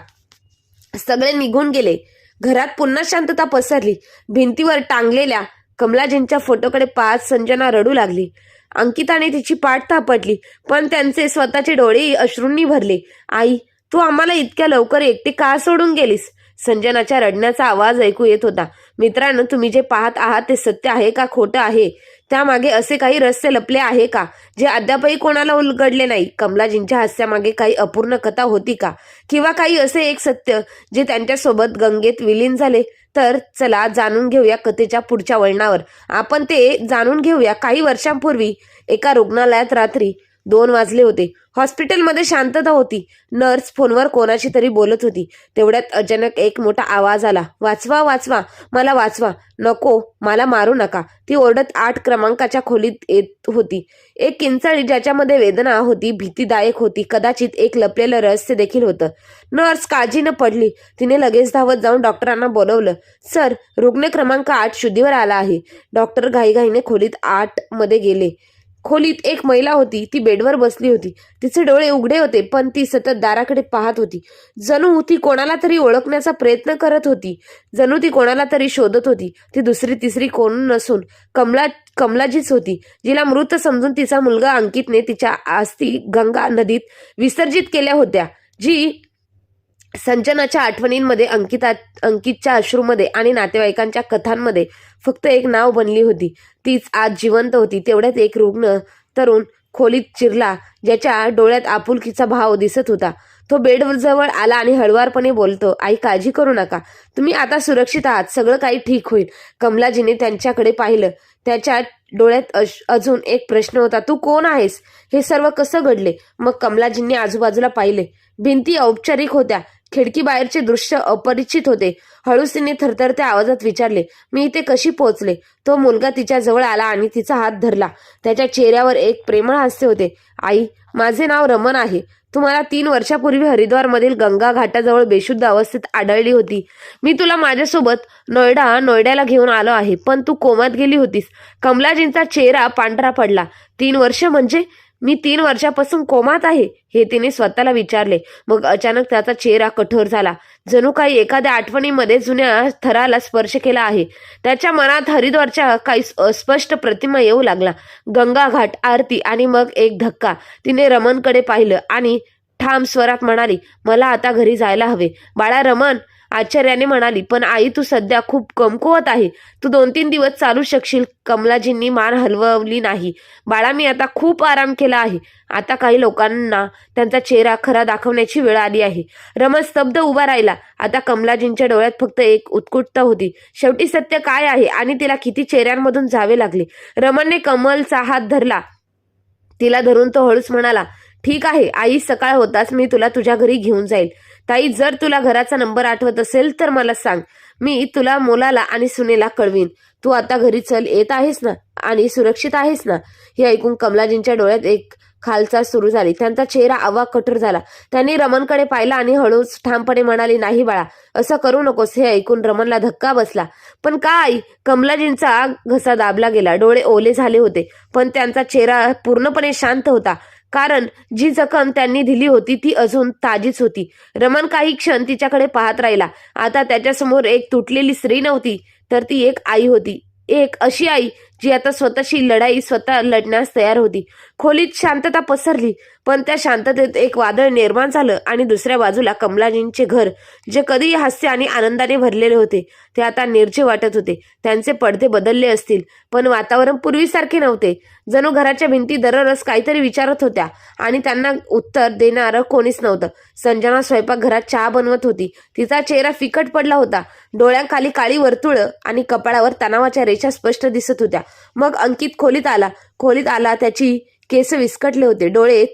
सगळे निघून गेले. घरात पुन्हा शांतता पसरली. भिंतीवर टांगलेल्या कमलाजींच्या फोटोकडे पाहत संजना रडू लागली. अंकिताने तिची पाठ थापटली, पण त्यांचे स्वतःचे डोळेही अश्रूंनी भरले. आई, तू आम्हाला इतक्या लवकर एकटे का सोडून गेलीस? संजनाच्या रडण्याचा आवाज ऐकू येत होता. मित्रांनो, तुम्ही जे पाहत आहात ते सत्य आहे का खोटं आहे? त्यामागे असे काही रहस्य लपले आहे का, जे अद्यापही कोणाला उलगडले नाही? कमलाजींच्या हास्यामागे काही अपूर्ण कथा होती का? किंवा काही असे एक सत्य जे त्यांच्यासोबत गंगेत विलीन झाले? तर चला जाणून घेऊया कथेच्या पुढच्या वळणावर. आपण ते जाणून घेऊया. काही वर्षांपूर्वी एका रुग्णालयात रात्री 2 वाजले होते. हॉस्पिटलमध्ये शांतता होती. नर्स फोनवर कोणाशी तरी बोलत होती. तेवढ्यात अचानक एक मोठा आवाज आला. वाचवा, वाचवा, मला वाचवा, नको, मला मारू नका. ती ओरडत 8 क्रमांकाच्या खोलीत येत होती. एक किंचाळी ज्याच्यामध्ये वेदना होती, भीतीदायक होती, कदाचित एक लपलेलं रहस्य देखील होतं. नर्स काळजीनं पडली. तिने लगेच धावत जाऊन डॉक्टरांना बोलवलं. सर, रुग्ण क्रमांक 8 शुद्धीवर आला आहे. डॉक्टर घाईघाईने खोलीत 8 मध्ये गेले. खोलीत एक महिला होती. ती बेडवर बसली होती. तिचे डोळे उघडे होते, पण ती सतत दाराकडे पाहत होती. जणू ती कोणाला तरी ओळखण्याचा प्रयत्न करत होती. जणू ती कोणाला तरी शोधत होती. ती दुसरी तिसरी कोण नसून कमलाजीच होती, जिला मृत समजून तिचा मुलगा अंकितने तिच्या अस्थी गंगा नदीत विसर्जित केल्या होत्या. जी संजनाच्या आठवणींमध्ये, अंकितच्या अश्रूमध्ये आणि नातेवाईकांच्या कथांमध्ये फक्त एक नाव बनली होती. तीच आज जिवंत होती. तेवढ्यात एक रुग्ण तरुण खोलीत शिरला, ज्याच्या डोळ्यात आपुलकीचा भाव दिसत होता. तो बेडजवळ आला आणि हळुवारपणे बोलतो. आई, काळजी करू नका, तुम्ही आता सुरक्षित आहात, सगळं काही ठीक होईल. कमलाजीने त्यांच्याकडे पाहिलं. त्याच्या डोळ्यात अजून एक प्रश्न होता. तू कोण आहेस? हे सर्व कसं घडले? मग कमलाजींनी आजूबाजूला पाहिले. भिंती औपचारिक होत्या. खिडकी बाहेरचे दृश्य अपरिचित होते. हळूच तिने थरथरत्या आवाजात विचारले, मी इथे कशी पोहोचले? तो मुलगा तिच्या जवळ आला आणि तिचा हात धरला. त्याच्या चेहऱ्यावर एक प्रेमळ हास्य होते. आई, माझे नाव रमन आहे. तुम्हाला 3 वर्षापूर्वी हरिद्वारमधील गंगा घाटाजवळ बेशुद्ध अवस्थेत आढळली होती. मी तुला माझ्यासोबत नोएडाला घेऊन आलो आहे, पण तू कोमात गेली होतीस. कमलाजींचा चेहरा पांढरा पडला. 3 वर्ष म्हणजे? मी 3 वर्षापासून कोमात आहे, हे तिने स्वतःला विचारले. मग अचानक त्याचा चेहरा कठोर झाला, जणू काही एखाद्या आठवणीमध्ये जुन्या थराला स्पर्श केला आहे. त्याच्या मनात हरिद्वारच्या काही अस्पष्ट प्रतिमा येऊ लागला. गंगा घाट, आरती आणि मग एक धक्का. तिने रमनकडे पाहिलं आणि ठाम स्वरात म्हणाली, मला आता घरी जायला हवे. बाळा. रमन आश्चर्याने म्हणाली, पण आई तू सध्या खूप कमकुवत आहे. तू 2-3 दिवस चालू शकशील. कमलाजींनी मान हलवली नाही. बाळा, मी आता खूप आराम केला आहे. आता काही लोकांना त्यांचा चेहरा खरा दाखवण्याची वेळ आली आहे. रमन स्तब्ध उभा राहिला. आता कमलाजींच्या डोळ्यात फक्त एक उत्कटता होती. शेवटी सत्य काय आहे आणि तिला किती चेहऱ्यांमधून जावे लागले. रमनने कमलचा हात धरला. तिला धरून तो हळूच म्हणाला, ठीक आहे आई, सकाळ होताच मी तुला तुझ्या घरी घेऊन जाईल. ताई, जर तुला घराचा नंबर आठवत असेल तर मला सांग. मी तुला मुलाला आणि सुनेला कळवीन. तू आता घरी चल. येत आहेस ना आणि सुरक्षित आहेस ना? हे ऐकून कमलाजींच्या डोळ्यात एक खालचा सुरू झाली. त्यांचा चेहरा अवाक कठोर झाला. त्यांनी रमनकडे पाहिला आणि हळूच ठामपणे म्हणाली, नाही बाळा, असं करू नकोस. हे ऐकून रमनला धक्का बसला. पण का आई? कमलाजींचा घसा दाबला गेला. डोळे ओले झाले होते, पण त्यांचा चेहरा पूर्णपणे शांत होता. कारण जी जखम त्यांनी दिली होती ती अजून ताजीच होती. रमन काही क्षण तिच्याकडे पाहत राहिला. आता त्याच्यासमोर एक तुटलेली स्त्री नव्हती, तर ती एक आई होती. एक अशी आई जी आता स्वतःची लढाई स्वतः लढण्यास तयार होती. खोलीत शांतता पसरली, पण त्या शांततेत एक वादळ निर्माण झालं आणि दुसऱ्या बाजूला कमलाजींचे घर, जे कधी हास्य आणि आनंदाने भरलेले होते, ते आता निर्जीव वाटत होते. त्यांचे पडदे बदलले असतील, पण वातावरण पूर्वीसारखे नव्हते. जणू घराच्या भिंती दररोज काहीतरी विचारत होत्या आणि त्यांना उत्तर देणारं कोणीच नव्हतं. संजना स्वयंपाकघरात चहा बनवत होती. तिचा चेहरा फिकट पडला होता. डोळ्यांखाली काळी वर्तुळं आणि कपाळावर तणावाच्या रेषा स्पष्ट दिसत होत्या. मग अंकित खोलीत आला. त्याची केस विस्कटले होते, डोळे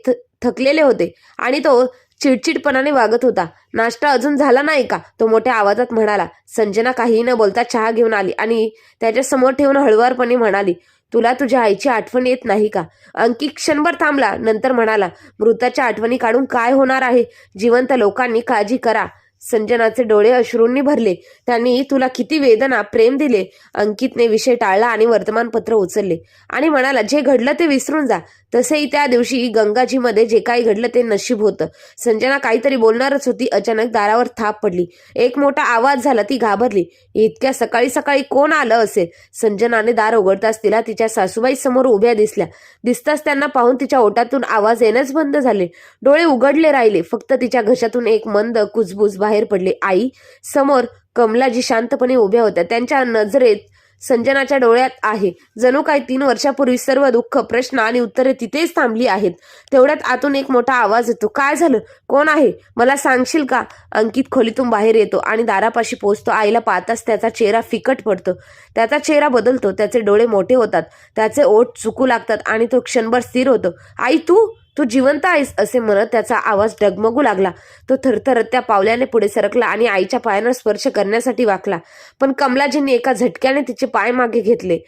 थकलेले होते आणि तो चिडचिडपणाने वागत होता. नाश्ता अजून झाला नाही का? तो मोठ्या आवाजात म्हणाला. संजना काहीही न बोलता चहा घेऊन आली आणि त्याच्या समोर ठेवून हळुवारपणे म्हणाली, तुला तुझ्या आईची आठवण येत नाही का? अंकित क्षणभर थांबला, नंतर म्हणाला, मृताच्या आठवणी काढून काय होणार आहे? जिवंत लोकांनी काळजी करा. संजनाचे डोळे अश्रूंनी भरले. त्यांनी तुला किती वेदना, प्रेम दिले. अंकितने विषय टाळला आणि वर्तमानपत्र उचलले आणि म्हणाला, जे घडलं ते विसरून जा. तसेही त्या दिवशी गंगाजीमध्ये जे काही घडलं ते नशीब होतं. संजना काहीतरी बोलणारच होती. अचानक दारावर थाप पडली. एक मोठा आवाज झाला. ती घाबरली. इतक्या सकाळी सकाळी कोण आलं असेल? संजनाने दार उघडताच तिला तिच्या सासूबाई समोर उभ्या दिसल्या. दिसताच त्यांना पाहून तिच्या ओठातून आवाज येणंच बंद झाले. डोळे उघडले राहिले. फक्त तिच्या घशातून एक मंद कुजबुज बाहेर पडले. आई. समोर कमलाजी शांतपणे उभ्या होत्या. त्यांच्या नजरेत संजनाच्या डोळ्यात आहे. जणू काही 3 वर्षापूर्वी सर्व दुःख, प्रश्न आणि उत्तरे तिथेच थांबली आहेत. तेवढ्यात आतून एक मोठा आवाज येतो. काय झालं? कोण आहे? मला सांगशील का? अंकित खोलीतून बाहेर येतो आणि दारापाशी पोहोचतो. आईला पाहताच त्याचा चेहरा फिकट पडतो. त्याचा चेहरा बदलतो. त्याचे डोळे मोठे होतात. त्याचे ओठ चुकू लागतात आणि तो क्षणभर स्थिर होतो. आई, तू जिवंत आहेस असे म्हणत त्याचा आवाज डगमगू लागला. तो थरथरत त्या पावल्याने पुढे सरकला आणि आईच्या पायांना स्पर्श करण्यासाठी वाकला. पण कमलाजींनी एका झटक्याने तिचे पाय मागे घेतले.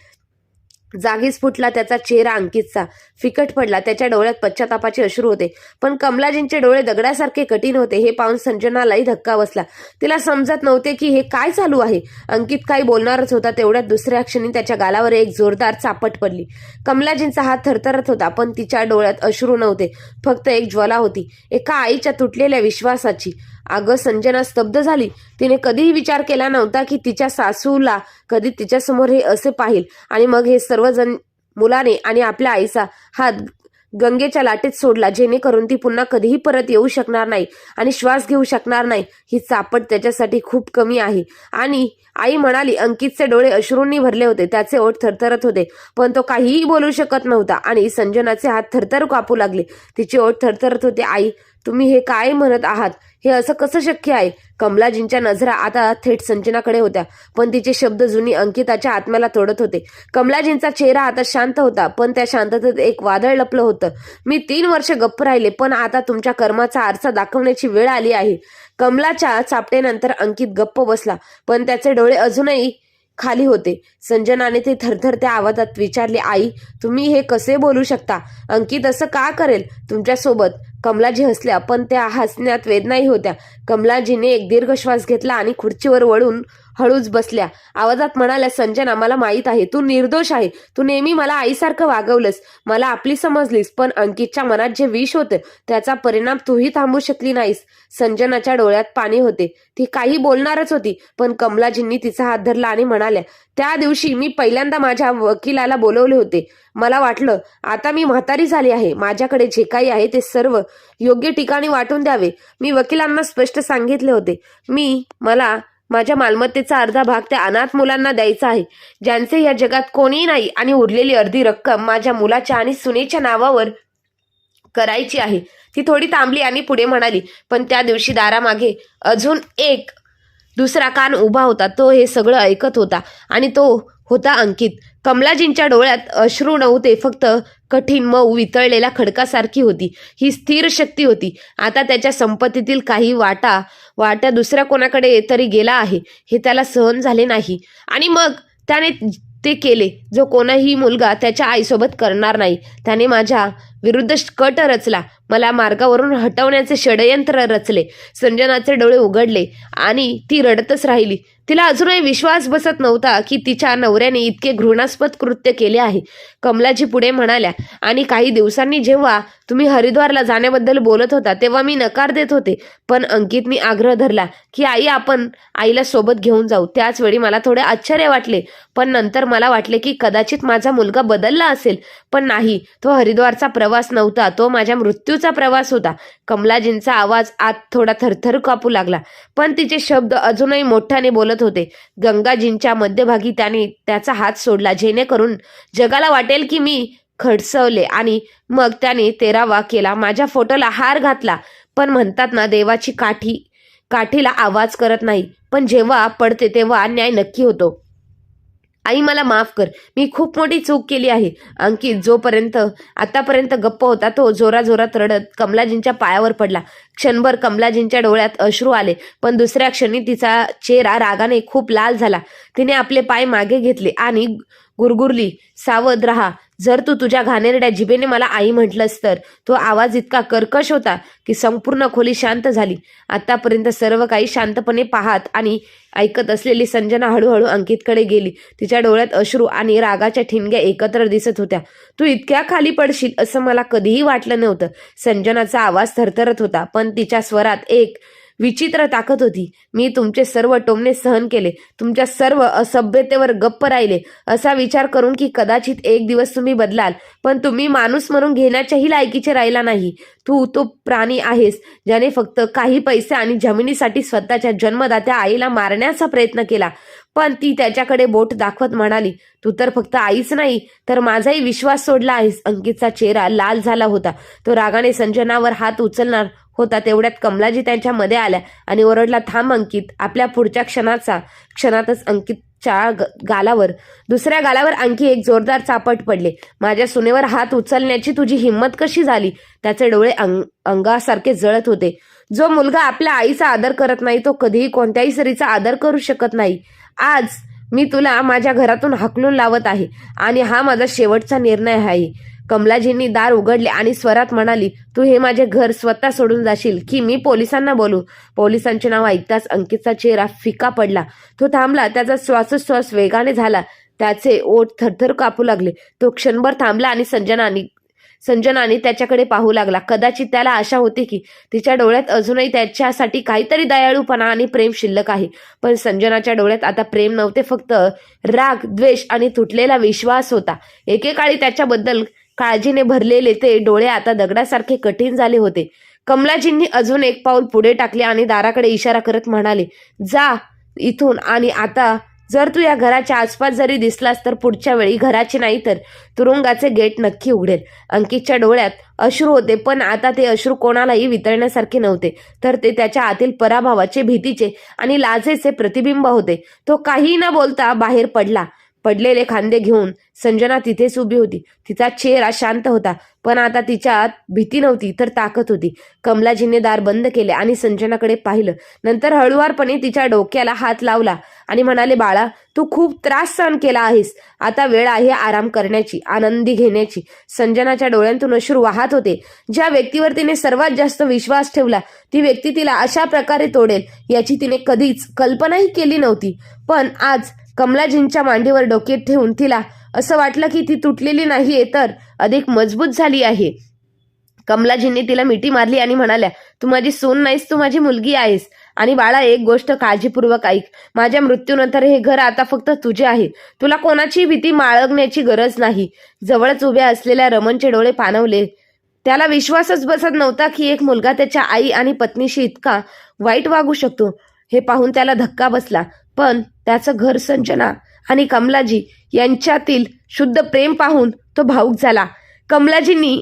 जागीच फुटला त्याचा चेहरा. अंकितचा फिकट पडला. त्याच्या डोळ्यात पश्चातापाचे अश्रू होते. पण कमलाजींचे डोळे दगडासारखे कठीण होते. हे पाहून संजनालाही धक्का बसला. तिला समजत नव्हते की हे काय चालू आहे. अंकित काही बोलणारच होता. तेवढ्यात दुसऱ्या क्षणी त्याच्या गालावर एक जोरदार चापट पडली. कमलाजींचा हात थरथरत होता, पण तिच्या डोळ्यात अश्रू नव्हते, फक्त एक ज्वाला होती, एका आईच्या तुटलेल्या विश्वासाची. अगं, संजना स्तब्ध झाली. तिने कधीही विचार केला नव्हता की तिच्या सासूला कधी तिच्यासमोर हे असे पाहिल. आणि मग हे सर्वजण मुलाने आणि आपल्या आईचा हात गंगेच्या लाटेत सोडला, जेणेकरून ती पुन्हा कधीही परत येऊ शकणार नाही आणि श्वास घेऊ शकणार नाही. ही चापट त्याच्यासाठी खूप कमी आहे. आणि आई म्हणाली. अंकितचे डोळे अश्रूंनी भरले होते. त्याचे ओठ थरथरत होते, पण तो काहीही बोलू शकत नव्हता. आणि संजनाचे हात थरथर कापू लागले. तिचे ओठ थरथरत होते. आई, तुम्ही हे काय म्हणत आहात? हे असं कसं शक्य आहे? कमलाजींच्या नजरा आता थेट संजनाकडे होत्या, पण तिचे शब्द जुनी अंकिताच्या आत्म्याला तोडत होते. कमलाजींचा चेहरा आता शांत होता, पण त्या शांततेत एक वादळ लपलं होतं. मी 3 वर्ष गप्प राहिले, पण आता तुमच्या कर्माचा आरसा दाखवण्याची वेळ आली आहे. कमलाच्या चापटेनंतर अंकित गप्प बसला, पण त्याचे डोळे अजूनही खाली होते. संजनाने ते थरथरत्या आवाजात विचारले, आई, तुम्ही हे कसे बोलू शकता? अंकित असं का करेल तुमच्यासोबत? कमलाजी हसल्या, पण त्या हसण्यात वेदनाही होत्या. कमलाजीने एक दीर्घ श्वास घेतला आणि खुर्चीवर वळून हळूच बसल्या. आवाजात म्हणाल्या, संजना, मला माहीत आहे तू निर्दोष आहे. तू नेहमी मला आईसारखं वागवलंस, मला आपली समजलीस, पण अंकितच्या मनात जे विष होतं त्याचा परिणाम तूही थांबू शकली नाहीस. संजनाच्या डोळ्यात पाणी होते. ती काही बोलणारच होती, पण कमलाजींनी तिचा हात धरला आणि म्हणाल्या, त्या दिवशी मी पहिल्यांदा माझ्या वकिलाला बोलवले होते. मला वाटलं आता मी म्हातारी झाली आहे, माझ्याकडे जे काही आहे ते सर्व योग्य ठिकाणी वाटून द्यावे. मी वकिलांना स्पष्ट सांगितले होते, मला माझ्या मालमत्तेचा अर्धा भाग त्या अनाथ मुलांना द्यायचा आहे, ज्यांचे या जगात कोणीही नाही, आणि उरलेली अर्धी रक्कम माझ्या मुलाच्या आणि सुनेच्या नावावर करायची आहे. ती थोडी थांबली आणि पुढे म्हणाली, पण त्या दिवशी दारामागे अजून एक दुसरा कान उभा होता. तो हे सगळं ऐकत होता आणि तो होता अंकित. कमलाजींच्या डोळ्यात अश्रू नव्हते, फक्त कठीण मऊ वितळलेल्या खडकासारखी होती. ही स्थिर शक्ती होती. आता त्याच्या संपत्तीतील काही वाटा दुसऱ्या कोणाकडे तरी गेला आहे हे त्याला सहन झाले नाही, आणि मग त्याने ते केले जो कोणाही मुलगा त्याच्या आईसोबत करणार नाही. त्याने माझ्या विरुद्ध कट रचला, मला मार्गावरून हटवण्याचे षडयंत्र रचले. संजनाचे डोळे उघडले आणि ती रडतच राहिली. तिला अजूनही विश्वास बसत नव्हता की तिच्या नवऱ्याने इतके घृणास्पद कृत्य केले आहे. कमलाजी पुढे म्हणाल्या, आणि काही दिवसांनी जेव्हा तुम्ही हरिद्वारला जाण्याबद्दल बोलत होता तेव्हा मी नकार देत होते, पण अंकितनी आग्रह धरला की आई, आपण आईला सोबत घेऊन जाऊ. त्याच वेळी मला थोडे आश्चर्य वाटले, पण नंतर मला वाटले की कदाचित माझा मुलगा बदलला असेल. पण नाही, तो हरिद्वारचा प्रवास नव्हता, तो माझ्या मृत्यूचा प्रवास होता. कमलाजींचा आवाज आत थोडा थरथर कापू लागला, पण तिचे शब्द अजूनही मोठ्याने बोलत होते. गंगाजींच्या मध्यभागी त्याने त्याचा हात सोडला, जेणेकरून जगाला वाटेल की मी खडसवले, आणि मग त्याने 13वा केला. माझ्या फोटोला हार घातला. पण म्हणतात ना, देवाची काठीला आवाज करत नाही, पण जेव्हा पडते तेव्हा न्याय नक्की होतो. आई, मला माफ कर, मी खूप मोठी चूक केली आहे. अंकित जोपर्यंत आतापर्यंत गप्प होता तो जोराजोरात रडत कमलाजींच्या पायावर पडला. क्षणभर कमलाजींच्या डोळ्यात अश्रू आले, पण दुसऱ्या क्षणी तिचा चेहरा रागाने खूप लाल झाला. तिने आपले पाय मागे घेतले आणि गुरगुरली, सावध राहा. जर तू तुझ्या घाणेरड्या जिभेने मला आई म्हटलंस तर. तो आवाज इतका कर्कश होता की संपूर्ण खोली शांत झाली. आतापर्यंत सर्व काही शांतपणे पाहत आणि ऐकत असलेली संजना हळूहळू अंकितकडे गेली. तिच्या डोळ्यात अश्रू आणि रागाच्या ठिणग्या एकत्र दिसत होत्या. तू इतक्या खाली पडशील असं मला कधीही वाटलं नव्हतं. संजनाचा आवाज थरथरत होता, पण तिच्या स्वरात एक विचित्र ताकद होती. मी तुमचे सर्व टोमणे सहन केले, तुमच्या सर्व असभ्यतेवर गप्प राहिले, असा विचार करून की कदाचित एक दिवस तुम्ही बदलाल, पण तुम्ही माणूस म्हणून घेण्याच्याही लायकीचे राहिला नाही. तू तो प्राणी आहेस ज्याने फक्त काही पैसे आणि जमिनीसाठी स्वतःच्या जन्मदात्या आईला मारण्याचा प्रयत्न केला. पण ती त्याच्याकडे बोट दाखवत म्हणाली, तू तर फक्त आईच नाही तर माझाही विश्वास सोडला आहेस. अंकितचा चेहरा लाल झाला होता. तो रागाने संजनावर हात उचलणार होता तेवढ्यात कमलाजी त्यांच्या मध्ये आल्या आणि ओरडला, थांब अंकित. आपल्या पुढच्या क्षणातच अंकितच्या दुसऱ्या गालावर आणखी एक जोरदार चापट पडले. माझ्या सुनेवर हात उचलण्याची तुझी हिंमत कशी झाली? त्याचे डोळे अंगासारखे जळत होते. जो मुलगा आपल्या आईचा आदर करत नाही तो कधीही कोणत्याही स्त्रीचा आदर करू शकत नाही. आज मी तुला माझ्या घरातून हाकलून लावत आहे आणि हा माझा शेवटचा निर्णय आहे. कमलाजींनी दार उघडले आणि स्वरात म्हणाली, तू हे माझे घर स्वतः सोडून जाशील की मी पोलिसांना बोलू? पोलिसांचे नाव ऐकताच अंकितचा चेहरा फिका पडला. तो थांबला. त्याचा श्वासोच्छ्वास वेगाने झाला. त्याचे ओठ थरथर कापू लागले. तो क्षणभर थांबला आणि संजनाने त्याच्याकडे पाहू लागला. कदाचित त्याला आशा होती की तिच्या डोळ्यात अजूनही त्याच्यासाठी काहीतरी दयाळूपणा आणि प्रेम शिल्लक आहे. पण संजनाच्या डोळ्यात आता प्रेम नव्हते, फक्त राग, द्वेष आणि तुटलेला विश्वास होता. एकेकाळी त्याच्याबद्दल काळजीने भरलेले ते डोळे आता दगडासारखे कठीण झाले होते. कमलाजींनी अजून एक पाऊल पुढे टाकले आणि दाराकडे इशारा करत म्हणाले, जा इथून. आणि आता जर तू या घराच्या आसपास जरी दिसलास तर पुढच्या वेळी घराचे नाही तर तुरुंगाचे गेट नक्की उघडेल. अंकितच्या डोळ्यात अश्रू होते, पण आता ते अश्रू कोणालाही वितळण्यासारखे नव्हते, तर ते त्याच्या आतील पराभवाचे, भीतीचे आणि लाजेचे प्रतिबिंब होते. तो काही न बोलता बाहेर पडला. पडलेले खांदे घेऊन संजना तिथेच उभी होती. तिचा चेहरा शांत होता, पण आता तिच्यात भीती नव्हती तर ताकद होती. कमलाजीने दार बंद केले आणि संजनाकडे पाहिलं. नंतर हळुवारपणे तिच्या डोक्याला हात लावला आणि म्हणाले, बाळा, तू खूप त्रास सहन केला आहेस. आता वेळ आहे आराम करण्याची, आनंदी घेण्याची. संजनाच्या डोळ्यांतून अश्रू वाहत होते. ज्या व्यक्तीवर तिने सर्वात जास्त विश्वास ठेवला, ती व्यक्ती तिला अशा प्रकारे तोडेल याची तिने कधीच कल्पनाही केली नव्हती. पण आज कमलाजींच्या मांडीवर डोके ठेवून तिला असं वाटलं की ती तुटलेली नाहीये तर अधिक मजबूत झाली आहे. कमलाजींनी तिला मिठी मारली आणि म्हणाल्या, तू माझी सून नाहीस, तू माझी मुलगी आहेस. आणि बाळा, एक गोष्ट काळजीपूर्वक ऐक. माझ्या मृत्यूनंतर हे घर आता फक्त तुझे आहे. तुला कोणाची भीती बाळगण्याची गरज नाही. जवळच उभ्या असलेल्या रमणचे डोळे पाणवले. त्याला विश्वासच बसत नव्हता की एक मुलगा त्याच्या आई आणि पत्नीशी इतका वाईट वागू शकतो. हे पाहून त्याला धक्का बसला. पण त्याचं घर संजना आणि कमलाजी यांच्यातील शुद्ध प्रेम पाहून तो भावुक झाला. कमलाजींनी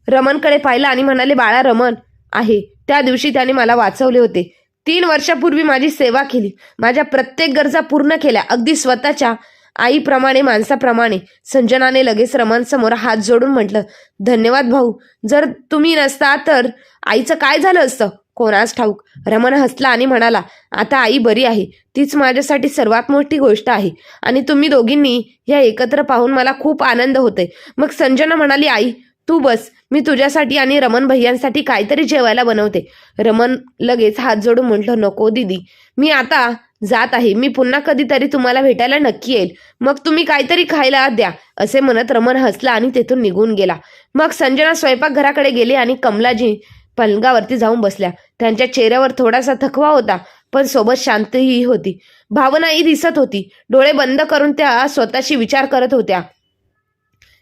रमणकडे पाहिलं आणि म्हणाले, बाळा, रमण आहे. त्या दिवशी त्याने मला वाचवले होते. 3 वर्षापूर्वी माझी सेवा केली. माझ्या प्रत्येक गरजा पूर्ण केल्या, अगदी स्वतःच्या आईप्रमाणे, माणसाप्रमाणे. संजनाने लगेच रमण समोर हात जोडून म्हटलं, धन्यवाद भाऊ. जर तुम्ही नसता तर आईचं काय झालं असतं कोणास ठाऊक. रमण हसला आणि म्हणाला, आता आई बरी आहे, तीच माझ्यासाठी सर्वात मोठी गोष्ट आहे. आणि तुम्ही दोघींनी या एकत्र पाहून मला खूप आनंद होतोय. मग संजना म्हणाली, आई तू बस, मी तुझ्यासाठी आणि रमण भैयांसाठी काहीतरी जेवायला बनवते. रमण लगेच हात जोडून म्हटलं, नको दीदी, मी आता जात आहे. मी पुन्हा कधीतरी तुम्हाला भेटायला नक्की येईल. मग तुम्ही काहीतरी खायला द्या. असे म्हणत रमण हसला आणि तेथून निघून गेला. मग संजना स्वयंपाकघराकडे गेली आणि कमलाजी पलंगावरती जाऊन बसल्या. त्यांच्या चेहऱ्यावर थोडासा थकवा होता, पण सोबत शांतही होती. भावनाही दिसत होती. डोळे बंद करून त्या स्वतःशी विचार करत होत्या.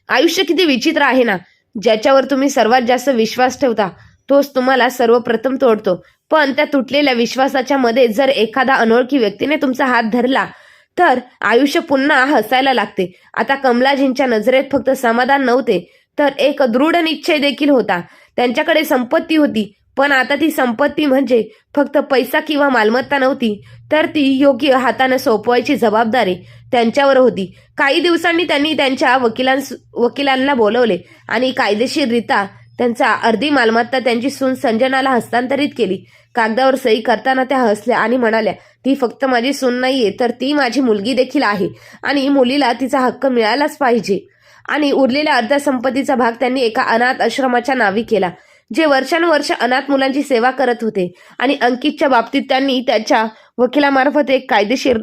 आयुष्य किती विचित्र आहे ना. ज्याच्यावर तुम्ही सर्वात जास्त विश्वास ठेवता तोच तुम्हाला सर्वप्रथम तोडतो. पण त्या तुटलेल्या विश्वासाच्या मध्ये जर एखादा अनोळखी व्यक्तीने तुमचा हात धरला तर आयुष्य पुन्हा हसायला लागते. आता कमलाजींच्या नजरेत फक्त समाधान नव्हते तर एक दृढ निश्चय देखील होता. त्यांच्याकडे संपत्ती होती, पण आता ती संपत्ती म्हणजे फक्त पैसा किंवा मालमत्ता नव्हती, तर ती योग्य हाताने सोपवायची जबाबदारी त्यांच्यावर होती. काही दिवसांनी त्यांनी त्यांच्या वकिलांना बोलवले आणि कायदेशीररित्या त्यांचा अर्धी मालमत्ता त्यांची सून संजनाला हस्तांतरित केली. कागदावर सही करताना त्या हसल्या आणि म्हणाल्या, ती फक्त माझी सून नाहीये, तर ती माझी मुलगी देखील आहे आणि मुलीला तिचा हक्क मिळालाच पाहिजे. आणि उरलेल्या अर्ध्या संपत्तीचा भाग त्यांनी एका अनाथ आश्रमाच्या नावी केला, जे वर्षानुवर्ष अनाथ मुलांची सेवा करत होते. आणि अंकितच्या बाबतीत त्यांनी त्याच्या वकिलामार्फत एक कायदेशीर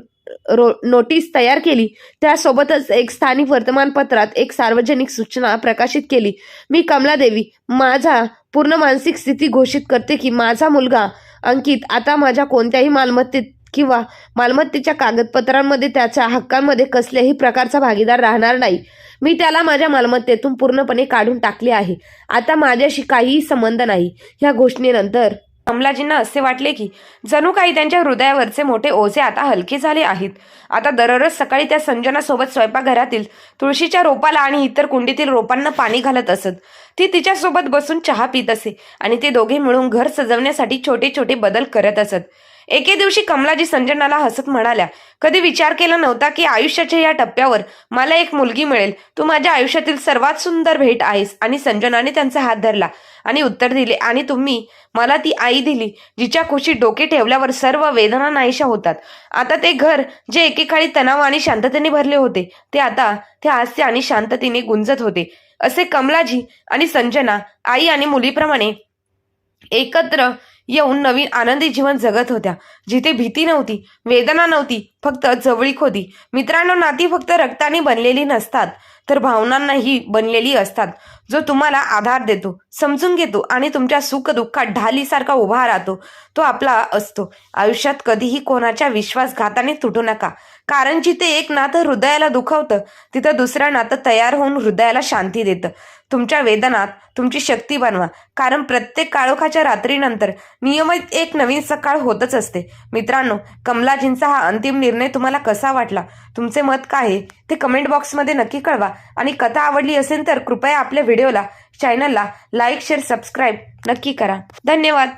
नोटीस तयार केली. त्यासोबतच एक स्थानिक वर्तमानपत्रात एक सार्वजनिक सूचना प्रकाशित केली. मी कमलादेवी माझा पूर्ण मानसिक स्थिती घोषित करते की माझा मुलगा अंकित आता माझ्या कोणत्याही मालमत्तेत किंवा मालमत्तेच्या कागदपत्रांमध्ये त्याच्या हक्कांमध्ये कसल्याही प्रकारचा भागीदार राहणार नाही. मी त्याला माझ्या मालमत्तेतून पूर्णपणे काढून टाकले आहे. आता माझ्याशी काहीही संबंध नाही. या घोषणेनंतर कमलाजींना असे वाटले की जणू काही त्यांच्या हृदयावरचे मोठे ओझे आता हलके झाले आहेत. आता दररोज सकाळी त्या संजनासोबत स्वयंपाकघरातील तुळशीच्या रोपाला आणि इतर कुंडीतील रोपांना पाणी घालत असत. ती तिच्यासोबत बसून चहा पित असे आणि ते दोघे मिळून घर सजवण्यासाठी छोटे छोटे बदल करत असत. एके दिवशी कमलाजी संजनाला हसत म्हणाल्या, कधी विचार केला नव्हता की आयुष्याच्या या टप्प्यावर मला एक मुलगी मिळेल. तू माझ्या आयुष्यातील सर्वात सुंदर भेट आहेस. आणि संजनाने त्यांचा हात धरला आणि उत्तर दिले, आणि तुम्ही मला ती आई दिली जिच्या कुशीत डोके ठेवल्यावर सर्व वेदना नाहीशा होतात. आता ते घर जे एकेकाळी तणाव आणि शांततेने भरले होते ते आता त्या हास्य आणि शांततेने गुंजत होते. असे कमलाजी आणि संजना आई आणि मुलीप्रमाणे एकत्र येऊन नवीन आनंदी जीवन जगत होत्या, जिथे भीती नव्हती, वेदना नव्हती, फक्त जवळीक होती. मित्रांनो, नाती फक्त रक्ताने बनलेली नसतात तर भावनांनाही बनलेली असतात. जो तुम्हाला आधार देतो, समजून घेतो आणि तुमच्या सुख दुःखात ढालीसारखा उभा राहतो तो आपला असतो. आयुष्यात कधीही कोणाच्या विश्वासघाताने तुटू नका, कारण जिथे एक नातं हृदयाला दुखवतं तिथं दुसरं नातं तयार होऊन हृदयाला शांती देतं. तुमच्या वेदनात तुमची शक्ती बनवा, कारण प्रत्येक काळोखाच्या रात्रीनंतर नियमित एक नवीन सकाळ होतच असते. मित्रांनो, कमलाजींचा हा अंतिम निर्णय तुम्हाला कसा वाटला? तुमचे मत काय आहे ते कमेंट बॉक्समध्ये नक्की कळवा. आणि कथा आवडली असेल तर कृपया आपल्या व्हिडिओला, चॅनलला लाईक, शेअर, सबस्क्राईब नक्की करा. धन्यवाद.